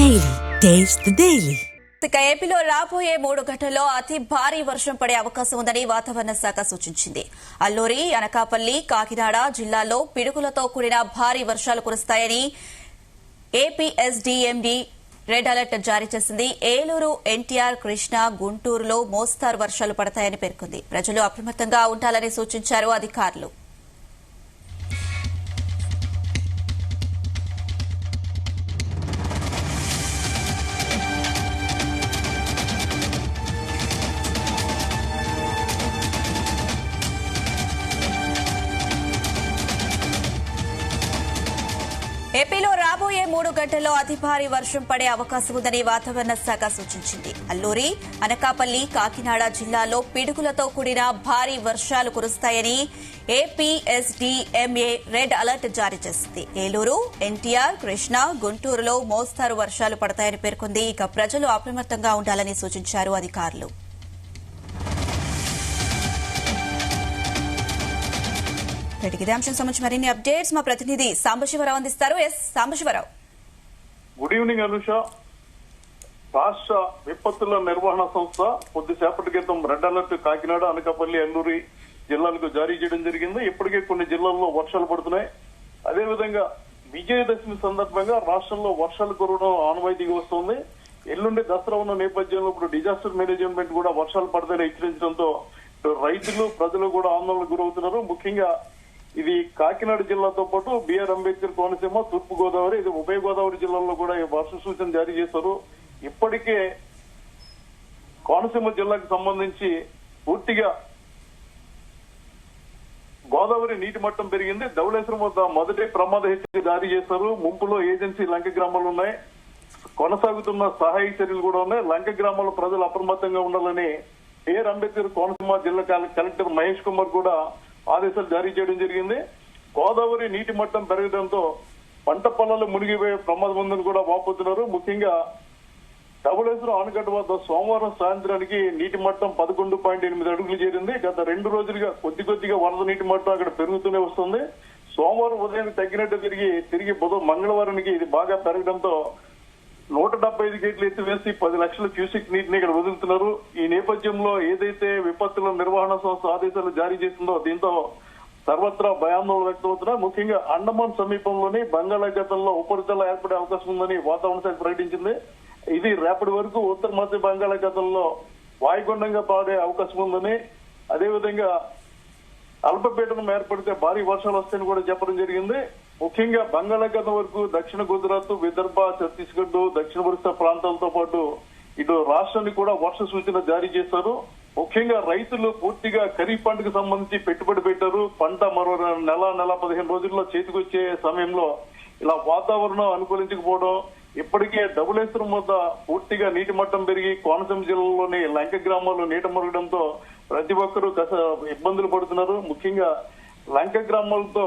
Daily taste the daily. ఏపీలో రాబోయే 3 గంటల్లో అతి భారీ వర్షం పడే అవకాశం ఉందని వాతావరణ శాఖ సూచించింది. అల్లూరి, అనకాపల్లి, కాకినాడ జిల్లాల్లో పిడుగులతో కూడిన భారీ వర్షాలు కురుస్తాయని ఏపీఎస్డీఎండీ రెడ్ అలర్ట్ జారీ చేసింది. ఏలూరు, ఎన్టీఆర్, కృష్ణా, గుంటూరులో మోస్తారు వర్షాలు పడతాయని పేర్కొంది. ప్రజలు అప్రమత్తంగా ఉండాలని సూచించారు అధికారులు. ఏపీలో రాబోయే 3 గంటల్లో అతి భారీ వర్షం పడే అవకాశం ఉందని వాతావరణ శాఖ సూచించింది. అల్లూరి, అనకాపల్లి, కాకినాడ జిల్లాల్లో పిడుగులతో కూడిన భారీ వర్షాలు కురుస్తాయని ఏపీఎస్డీఎంఏ రెడ్ అలర్ట్ జారీ చేసింది. ఏలూరు, ఎన్టీఆర్, కృష్ణా, గుంటూరులో మోస్తారు వర్షాలు పడతాయని పేర్కొంది. ఇక ప్రజలు అప్రమత్తంగా ఉండాలని సూచించారు అధికారులు. ఇదే అంశం సంబంధించి మరిన్ని అప్డేట్స్ మా ప్రతినిధి సాంబశివరావు అందిస్తారు. Sambasivarao, good evening Anusha. రాష్ట్ర విపత్తుల నిర్వహణ సంస్థ కొద్దిసేపటి క్రితం రెడ్ అలర్ట్ కాకినాడ, అనకాపల్లి, అల్లూరి జిల్లాలకు జారీ చేయడం జరిగింది. ఇప్పటికే కొన్ని జిల్లాల్లో వర్షాలు పడుతున్నాయి. అదేవిధంగా విజయదశమి సందర్భంగా రాష్ట్రంలో వర్షాలు కురవడం ఆనవాయితీగా వస్తుంది. ఎల్లుండి దసరా ఉన్న నేపథ్యంలో ఇప్పుడు డిజాస్టర్ మేనేజ్మెంట్ కూడా వర్షాలు పడతాయని హెచ్చరించడంతో రైతులు, ప్రజలు కూడా ఆందోళనకు గురవుతున్నారు. ముఖ్యంగా ఇది కాకినాడ జిల్లాతో పాటు బిఆర్ అంబేద్కర్ కోనసీమ, తూర్పు గోదావరి, ఇది ఉభయ గోదావరి జిల్లాల్లో కూడా ఈ వర్ష సూచన జారీ చేశారు. ఇప్పటికే కోనసీమ జిల్లాకు సంబంధించి పూర్తిగా గోదావరి నీటి మట్టం పెరిగింది. ధవళేశ్వరం వద్ద మొదటి ప్రమాద హెచ్చరిక జారీ చేశారు. ముంపులో ఏజెన్సీ లంక గ్రామాలు ఉన్నాయి. కొనసాగుతున్న సహాయ చర్యలు కూడా ఉన్నాయి. లంక గ్రామాల ప్రజలు అప్రమత్తంగా ఉండాలని బిఆర్ అంబేద్కర్ కోనసీమ జిల్లా కలెక్టర్ మహేష్ కుమార్ కూడా ఆదేశాలు జారీ చేయడం జరిగింది. గోదావరి నీటి మట్టం పెరగడంతో పంట పొలాలు మునిగిపోయే ప్రమాదం ఉందని కూడా వాపోతున్నారు. ముఖ్యంగా ధవళేశ్వరం ఆనకట్ట వద్ద సోమవారం సాయంత్రానికి నీటి మట్టం 11.8 అడుగులు చేరింది. గత 2 రోజులుగా కొద్దిగా వరద నీటి మట్టం అక్కడ పెరుగుతూనే వస్తుంది. సోమవారం ఉదయం తగ్గినట్టు తిరిగి మంగళవారానికి ఇది బాగా పెరగడంతో 175 గేట్లు ఎత్తివేసి 10 లక్షల క్యూసెక్ నీటిని ఇక్కడ వదులుతున్నారు. ఈ నేపథ్యంలో ఏదైతే విపత్తుల నిర్వహణ సంస్థ ఆదేశాలు జారీ చేసిందో దీంతో సర్వత్రా భయాందోళన వ్యక్తమవుతున్నారు. ముఖ్యంగా అండమాన్ సమీపంలోని బంగాళాఖాతంలో ఉపరితల ఏర్పడే అవకాశం ఉందని వాతావరణ శాఖ ప్రకటించింది. ఇది రేపటి వరకు ఉత్తర మధ్య బంగాళాఖాతంలో వాయుగుండంగా పాడే అవకాశం ఉందని, అదేవిధంగా అల్పపీడనం ఏర్పడితే భారీ వర్షాలు వస్తాయని కూడా చెప్పడం జరిగింది. ముఖ్యంగా బంగాళాఖాతం వరకు దక్షిణ గుజరాత్, విదర్భ, ఛత్తీస్గఢ్, దక్షిణ ఒరిస్సా ప్రాంతాలతో పాటు ఇటు రాష్ట్రానికి కూడా వర్ష సూచన జారీ చేశారు. ముఖ్యంగా రైతులు పూర్తిగా ఖరీఫ్ పంటకు సంబంధించి పెట్టుబడి పెట్టారు. పంట మరో నెల 15 రోజుల్లో చేతికొచ్చే సమయంలో ఇలా వాతావరణం అనుకూలించకపోవడం, ఇప్పటికే ధవళేశ్వరం వద్ద పూర్తిగా నీటి మట్టం పెరిగి కోనసీమ జిల్లాలోని లంక గ్రామాల్లో నీట మురగడంతో ప్రతి ఒక్కరూ ఇబ్బందులు పడుతున్నారు. ముఖ్యంగా లంక గ్రామాలతో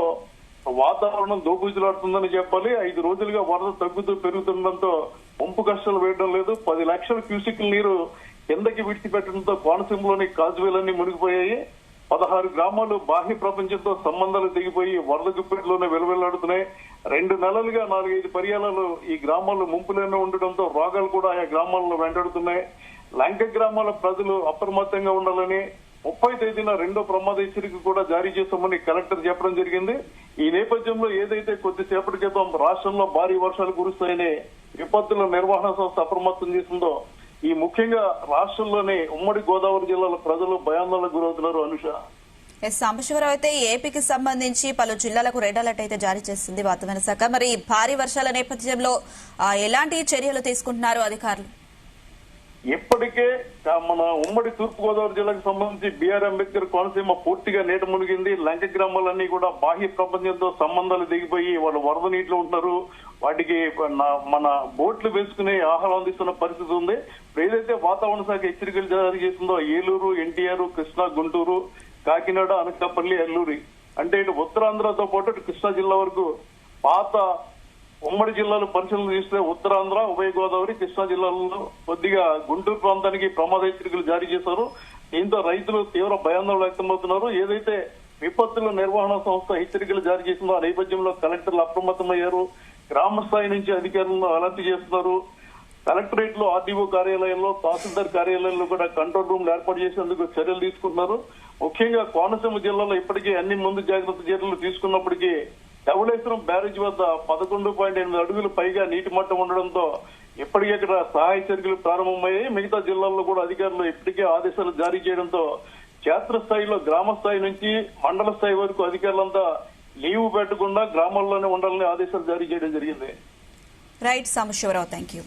వాతావరణం దోబూచులాడుతుందని చెప్పాలి. 5 రోజులుగా వరద తగ్గుతూ పెరుగుతుండటంతో ముంపు కష్టాలు వేయడం లేదు. 10 లక్షల క్యూసెక్ల నీరు కిందకి విడిచిపెట్టడంతో కోనసీమలోని కాజువేలన్నీ మునిగిపోయాయి. 16 గ్రామాలు బాహ్య ప్రపంచంతో సంబంధాలు తెగిపోయి వరద గుప్పిట్లోనే వెలువెల్లాడుతున్నాయి. 2 నెలలుగా 4-5 పర్యాలు ఈ గ్రామాల్లో ముంపులోనే ఉండడంతో రోగాలు కూడా ఆయా గ్రామాల్లో వెంటాడుతున్నాయి. లంక గ్రామాల ప్రజలు అప్రమత్తంగా ఉండాలని 30 తేదీన 2వ ప్రమాద హెచ్చరిక కూడా జారీ చేస్తామని కలెక్టర్ చెప్పడం జరిగింది. ఈ నేపథ్యంలో ఏదైతే కొద్దిసేపటి క్రితం రాష్ట్రంలో భారీ వర్షాలు కురుస్తాయని విపత్తుల నిర్వహణ సంస్థ అప్రమత్తం చేసిందో ఈ ముఖ్యంగా రాష్ట్రంలోని ఉమ్మడి గోదావరి జిల్లాల ప్రజలు భయాందోళనకు గురవుతున్నారు. అనుష, సాంబశివరావు, అయితే ఏపీకి సంబంధించి పలు జిల్లాలకు రెడ్ అలర్ట్ అయితే జారీ చేసింది వాతావరణ శాఖ. మరి భారీ వర్షాల నేపథ్యంలో ఎలాంటి చర్యలు తీసుకుంటున్నారు అధికారులు? ఇప్పటికే మన ఉమ్మడి తూర్పు గోదావరి జిల్లాకు సంబంధించి బిఆర్ అంబేద్కర్ కోనసీమ పూర్తిగా నీట మునిగింది. లంక గ్రామాలన్నీ కూడా బాహ్య ప్రపంచంతో సంబంధాలు దిగిపోయి వాళ్ళు వరద నీటిలో ఉంటున్నారు. వాటికి మన బోట్లు వేసుకుని ఆహారం అందిస్తున్న పరిస్థితి ఉంది. ఏదైతే వాతావరణ శాఖ హెచ్చరికలు జారీ చేసిందో ఏలూరు, ఎన్టీఆర్, కృష్ణా, గుంటూరు, కాకినాడ, అనకాపల్లి, అల్లూరి అంటే ఇటు ఉత్తరాంధ్రతో పాటు ఇటు కృష్ణా జిల్లా వరకు పాత ఉమ్మడి జిల్లాలు పరిశీలన చేస్తే ఉత్తరాంధ్ర, ఉభయ గోదావరి, కృష్ణా జిల్లాల్లో కొద్దిగా గుంటూరు ప్రాంతానికి ప్రమాద హెచ్చరికలు జారీ చేశారు. దీంతో రైతులు తీవ్ర భయాందోళన వ్యక్తమవుతున్నారు. ఏదైతే విపత్తుల నిర్వహణ సంస్థ హెచ్చరికలు జారీ చేసిందో ఆ నేపథ్యంలో కలెక్టర్లు అప్రమత్తమయ్యారు. గ్రామ స్థాయి నుంచి అధికారులను అలర్ట్ చేస్తున్నారు. కలెక్టరేట్ లో ఆర్డీఓ కార్యాలయంలో తహసీల్దార్ కార్యాలయంలో కూడా కంట్రోల్ రూమ్ ఏర్పాటు చేసేందుకు చర్యలు తీసుకుంటున్నారు. ముఖ్యంగా కోనసీమ జిల్లాలో ఇప్పటికీ అన్ని ముందు జాగ్రత్త చర్యలు తీసుకున్నప్పటికీ ధవళేశ్వరం బ్యారేజ్ వద్ద 11.8 అడుగులు పైగా నీటి మట్టం ఉండడంతో ఇప్పటికే ఇక్కడ సహాయ చర్యలు ప్రారంభమయ్యాయి. మిగతా జిల్లాల్లో కూడా అధికారులు ఇప్పటికే ఆదేశాలు జారీ చేయడంతో క్షేత్రస్థాయిలో గ్రామ స్థాయి నుంచి మండల స్థాయి వరకు అధికారులంతా లీవ్ పెట్టకుండా గ్రామాల్లోనే ఉండాలని ఆదేశాలు జారీ చేయడం జరిగింది. Right Sambasivarao, thank you.